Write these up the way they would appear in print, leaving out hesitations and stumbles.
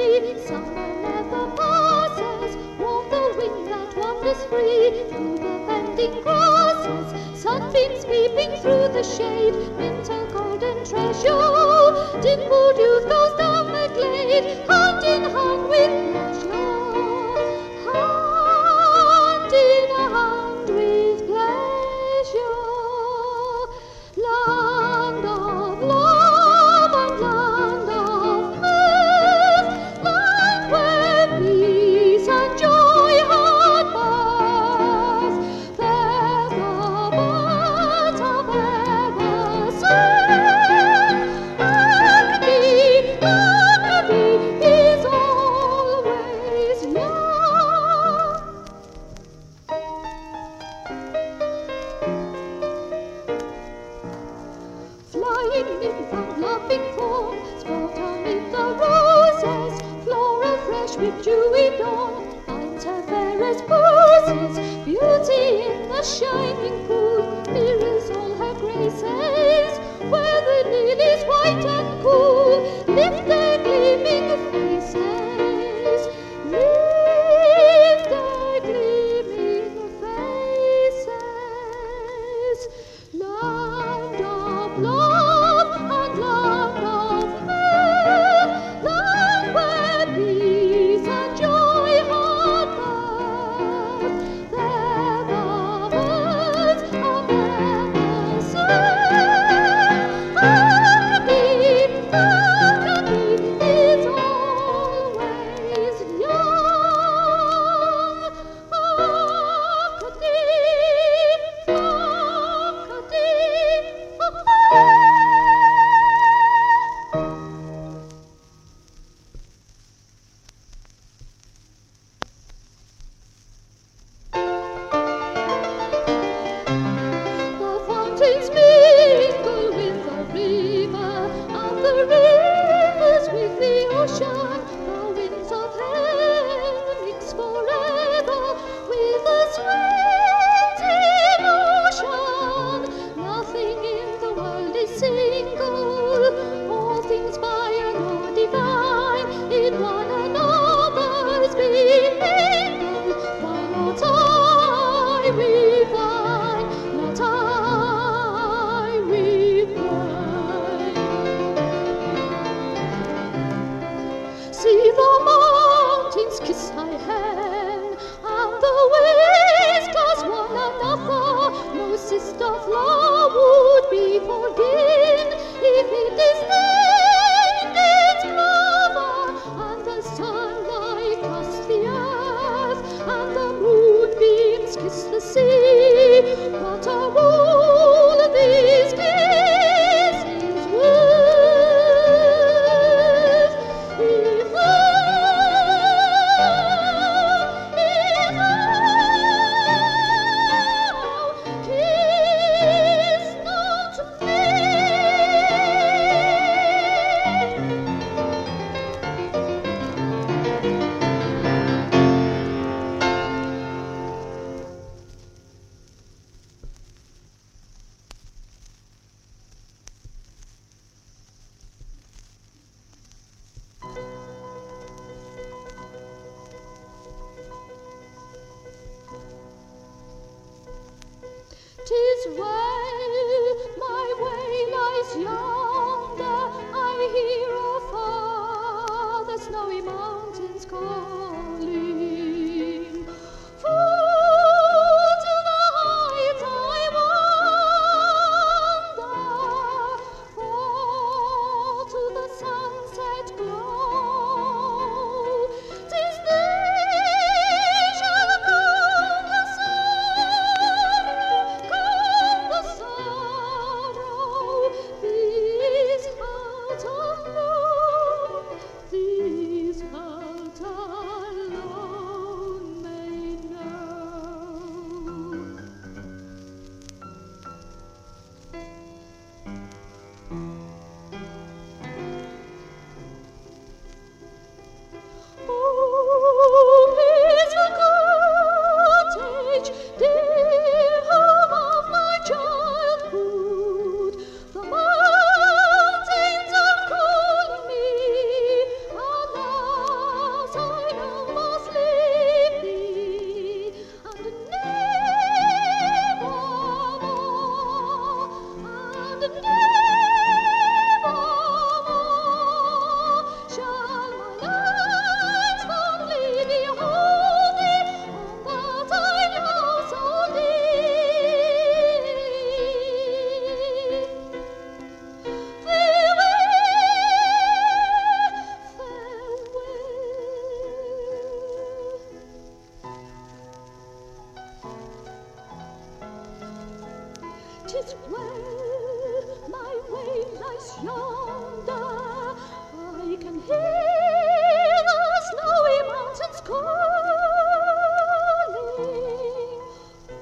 sea. Summer never passes, warm the wind that wanders free through the bending grasses. Sunbeams peeping through the shade, winter golden treasure. Dimpled youth goes down the glade, hand in hand with pleasure. Hand in hand with pleasure. Land of love and land of mirth, land where peace and joy had birth. There the birds have ever sung. Acadie is always young. Flying nymph and laughing fawn, sport amid the roses, Flora fresh with dewy dawn, finds her fairest poses. Beauty in the shining pool mirrors all her graces, where the lilies white and cool lift their gleaming faces, lift their gleaming faces. Land of love and land of mirth, land where peace and joy had birth. There the birds have ever sung. Acadie is always young. Acadie. The fountains mingle with the river, and the rivers with the ocean. The winds of heaven mix forever with the sweet emotion. Nothing in the world is single, all things by a law divine, in one another's being mingled. Why not I refine, not I reply. See the mountains kiss thy hand, and the waves clasp one another. No sister flower would be forgiven if it is stained its clover. And the sunlight casts the earth, and the moonbeams kiss the sea. What a rule these kisses worth, if thou kiss not me. "'Tis well, my way lies yonder, I hear afar the snowy mountains calling. Full to the heights I wander, fall to the sunset glow. 'Tis they shall calm the sorrow, these hearts alone, these hearts alone. must leave thee, and nevermore, and nevermore shall my eyes fondly behold thee, all that I love so dear. Tis well, my way lies yonder, I can hear the snowy mountains calling.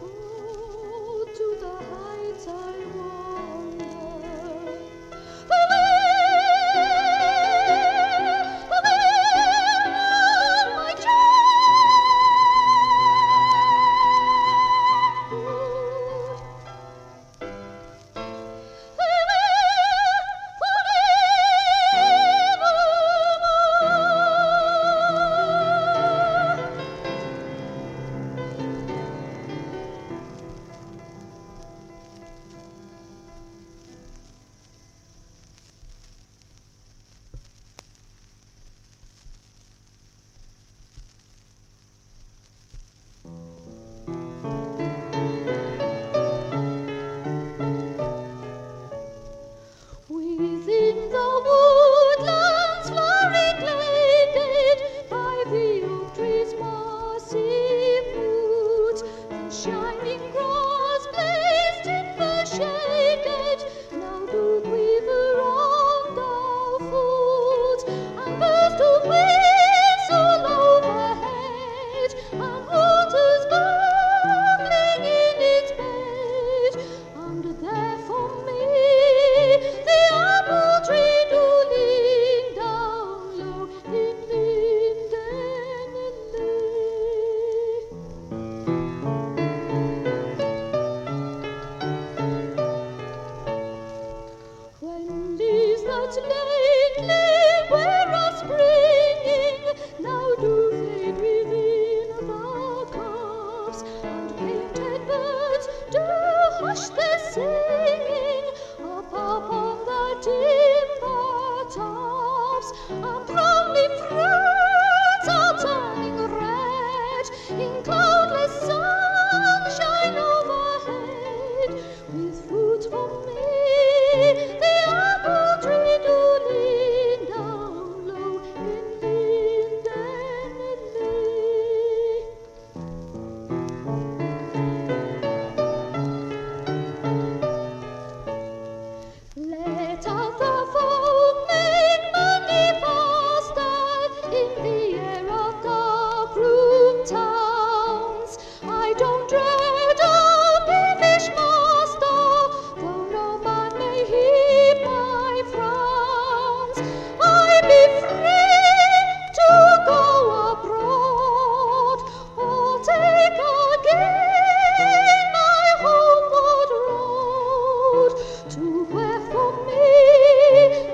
Oh, to the heights I wander. Farewell, my child. Within the woodlands flowery glade, by the oak tree's massive roots, the shining grass blazed in the shade. Now do quiver on the folds, and burst of whistle overhead, and waters bubbling in its bed. And there for me the apple tree do lean down low in linden lane. When leaves that lately were a-springing now do fade within the copse, and painted birds do hush their singing up upon the timber tops, and browny fruits are turning red in cloudless sunshine overhead. With fruit for me the apple tree do lean down low in linden lane. Let out the folk make money faster in the air of dark room towns. I don't dread a peevish master, though no man may heed my frowns. I be free to go abroad, or take again my homeward road, to where for me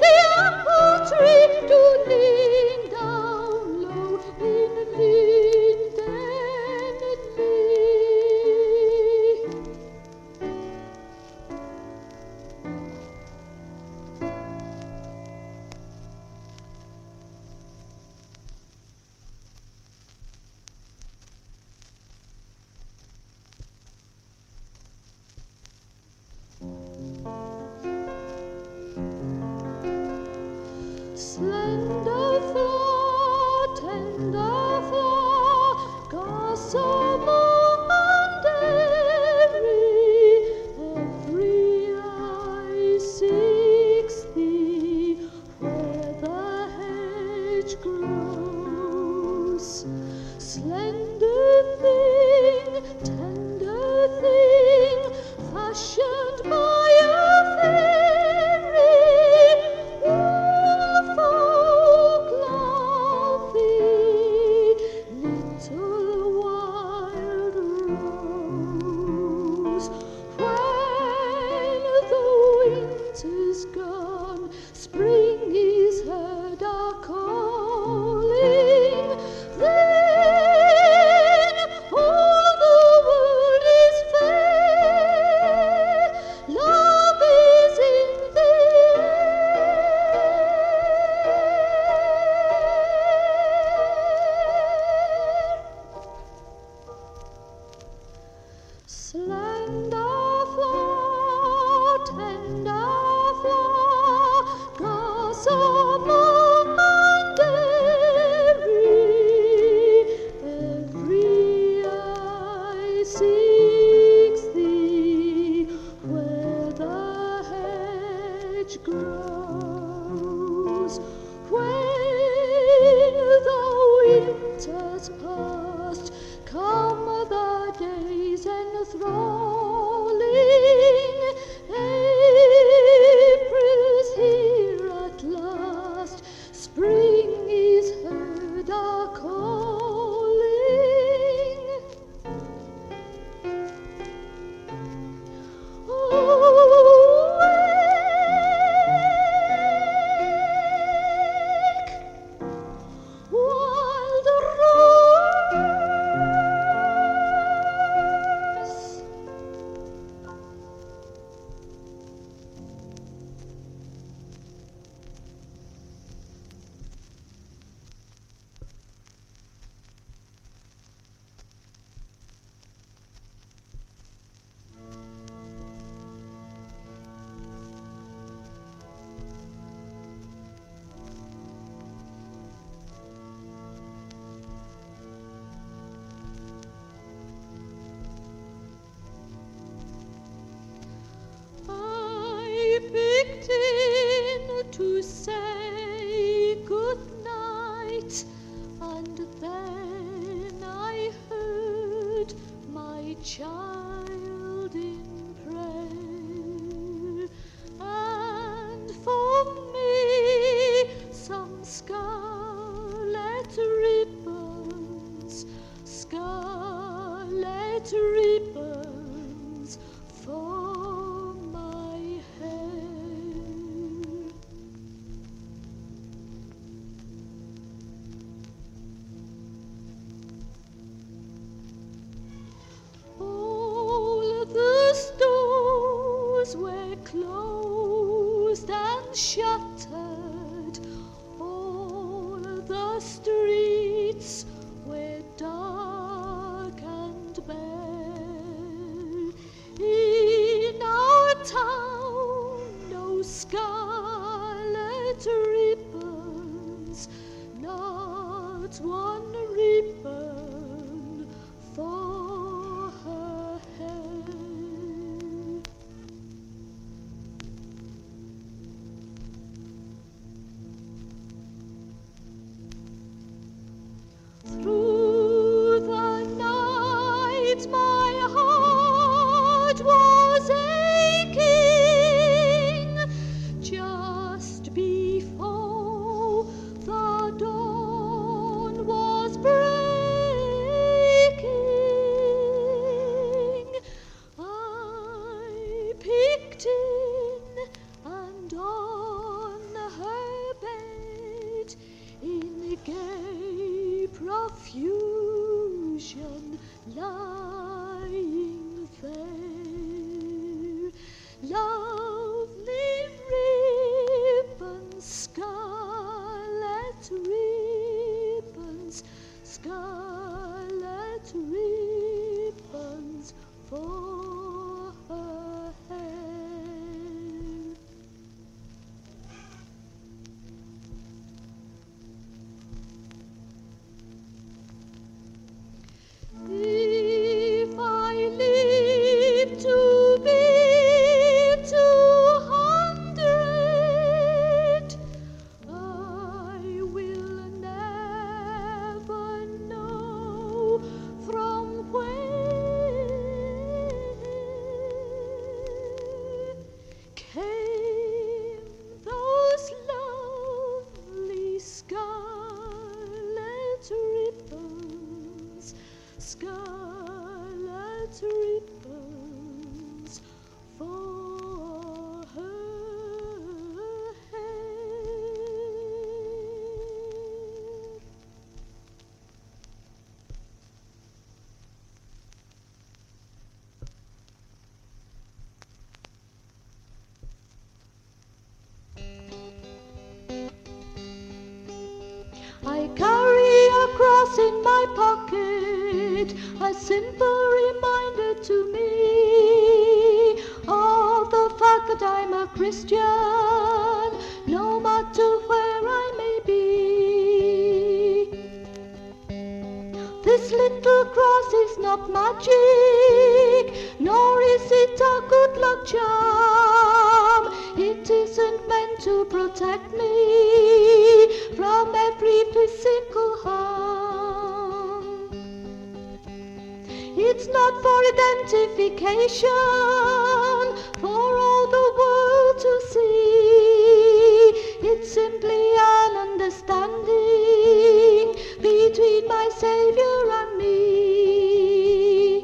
the apple tree do lean down low in linden lane. Slender flower, tender flower, gossamer and every eye seeks thee where the hedge grows. Slender thing, tender thing, fashioned by a fairy, all folk love thee, little wild rose. When the winter's gone, spring is heard a calling. has passed. Come the days enthralling, April's here at last, spring is heard a-calling. Awake, wild rose. I picked in to say good night, and then I heard my child in prayer, and for me some scarlet ribbons, scarlet ribbons for my hair. All the stores were closed and shuttered, all the streets were dark and bare. In our town no scarlet ribbons, not one ribbon for her hair. Through the night my heart was aching, just before the dawn was breaking. I picked in, and on her bed in gay profusion lying there, lovely ribbons, scarlet ribbons, scarlet ribbons for her hair. If I live to be 200, I will never know from where came those lovely scarlet ribbons, scarlet ribbons for her hair. I carry a cross in my pocket, a simple reminder to me of the fact that I'm a Christian, no matter where I may be. This little cross is not magic, nor is it a good luck charm. It isn't meant to protect me from every physical harm. It's not for identification, for all the world to see. It's simply an understanding between my Saviour and me.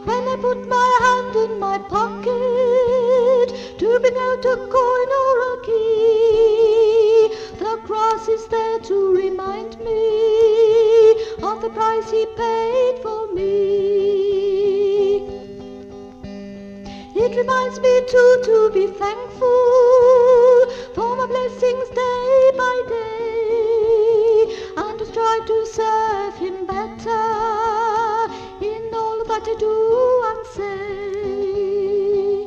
When I put my hand in my pocket to bring out a coin or a key, the cross is there to remind me of the price He paid for me. It reminds me too to be thankful for my blessings day by day, and to strive to serve Him better in all that I do and say.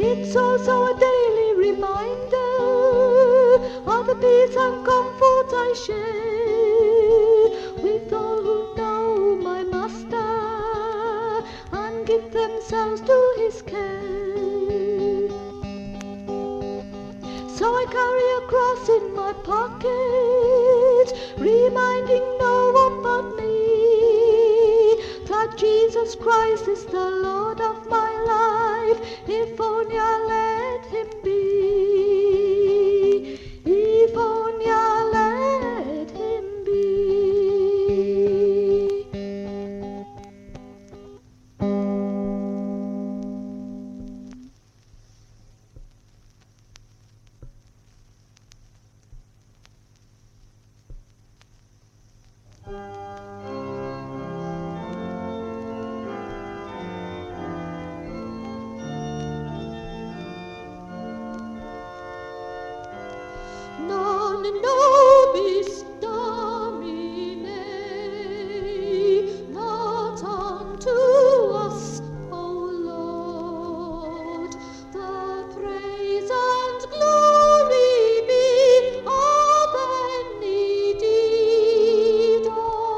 It's also a daily reminder of the peace and comfort I share with all who know my Master and give themselves to His care. So I carry a cross in my pocket, reminding no one but me that Jesus Christ is the Lord of my life, if only I let Him be. If only I let Him be. Non nobis Domine, not unto us, O Lord, the praise and glory be of any deed or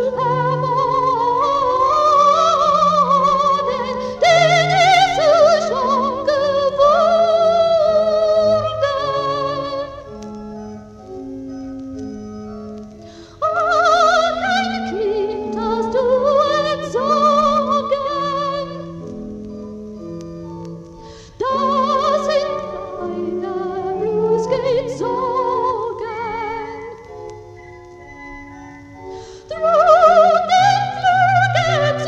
ermorden, denn es ist schon geworden. Ach, ein Kind hast du entsorgen, das in deiner Brust geht Sorgen. Through the flooded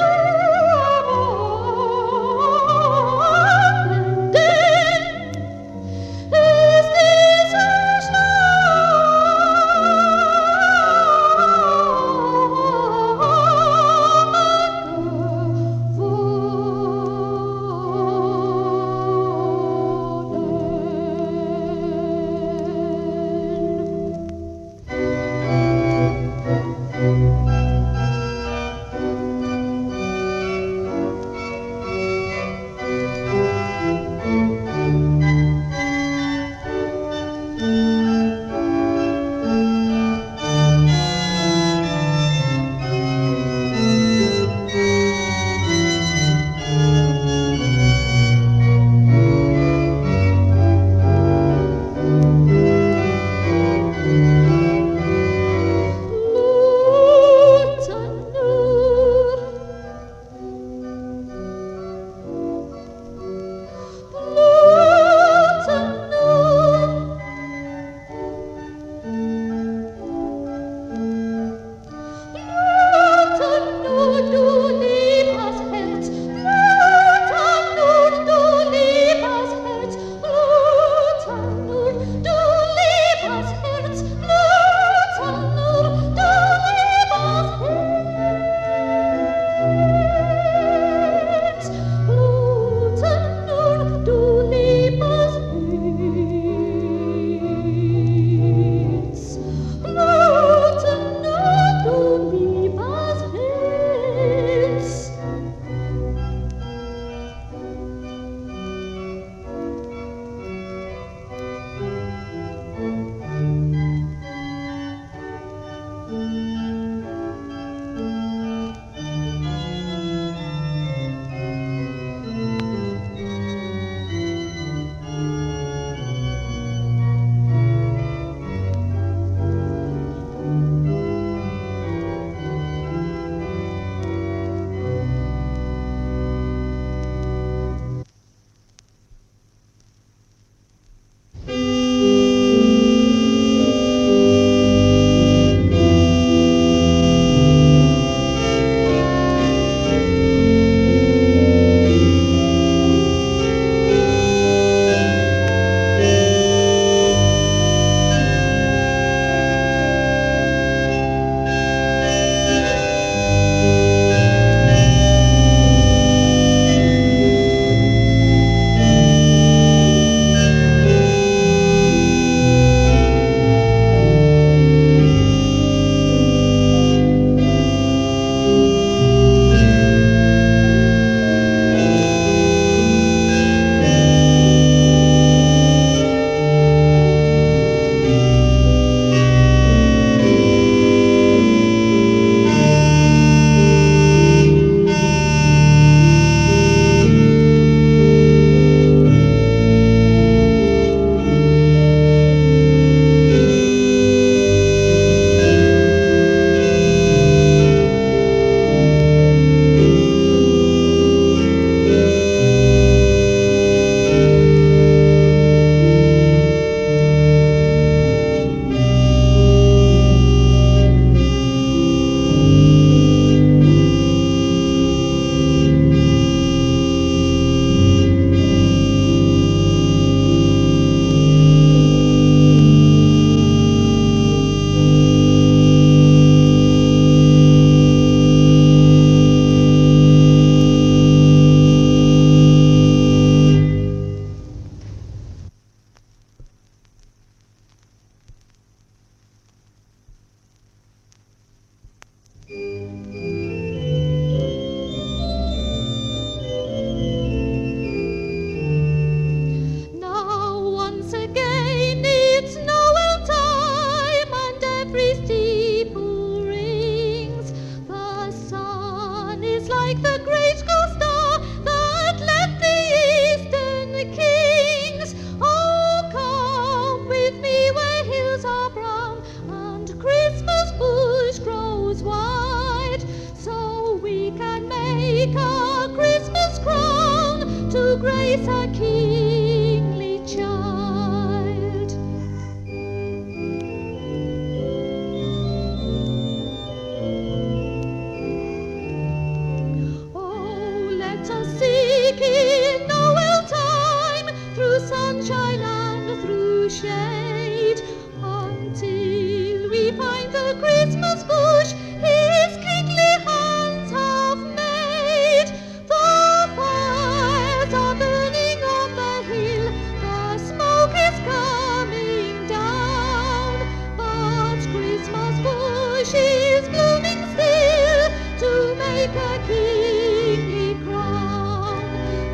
Sommerland ist dieser is a kingly child. Oh, let us seek in Noel time, through sunshine and through shade, until we find the Christmas bush his kingly hands have made. The fires are burning on the hill, the smoke is coming down, but Christmas bush is blooming still to make a kingly crown.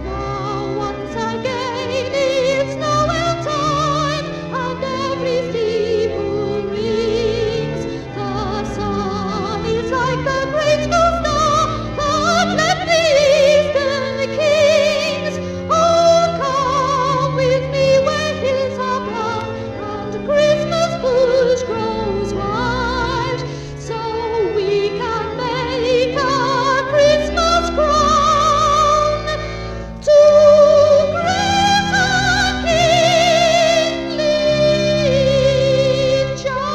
Now once again it's Noel time, and every steeple rings. The sun is like the grateful star that led the eastern kings. Oh, come with me where hills are brown and Christmas bush grows wild, so we can make a Christmas crown to grace a kingly child.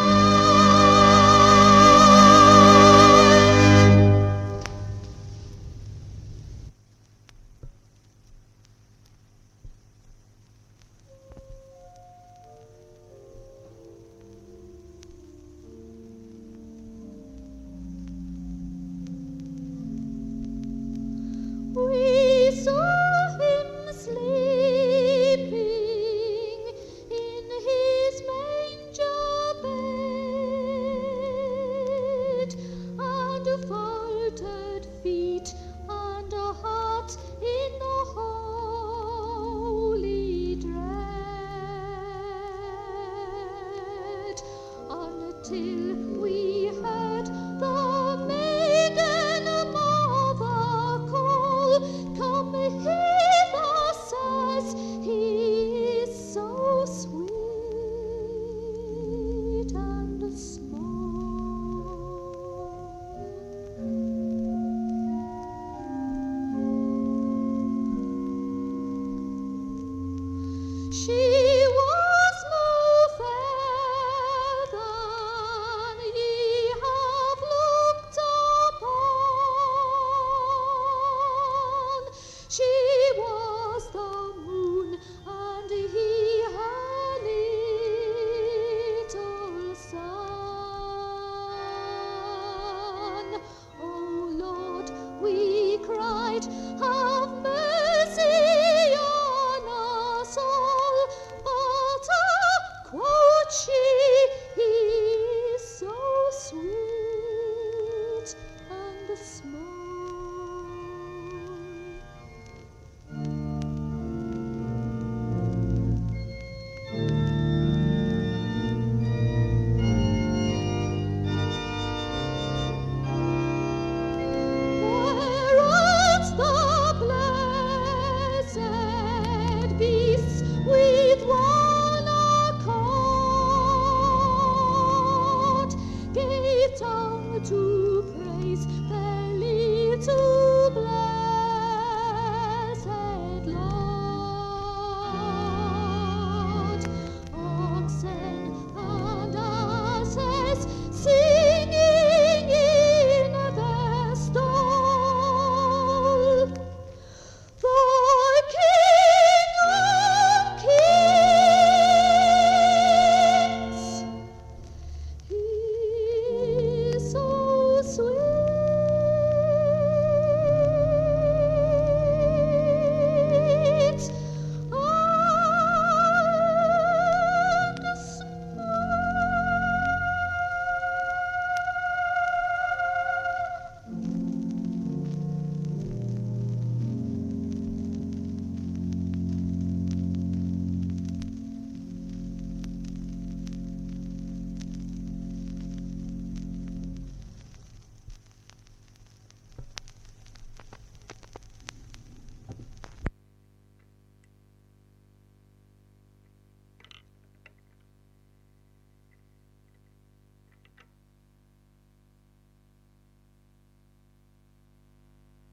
We saw him sleeping in his manger bed, and faltered feet and a heart in a holy dread, until we heard the maiden mother call, "Come hither, sirs, he is so sweet and small." She was more fair than ye have looked upon. She was the moon, and he her little son. Oh Lord, we cried, have mercy on us all. But quoth she, he is so sweet and small. Whereas the blessed beasts with one accord gave tongue to praise their little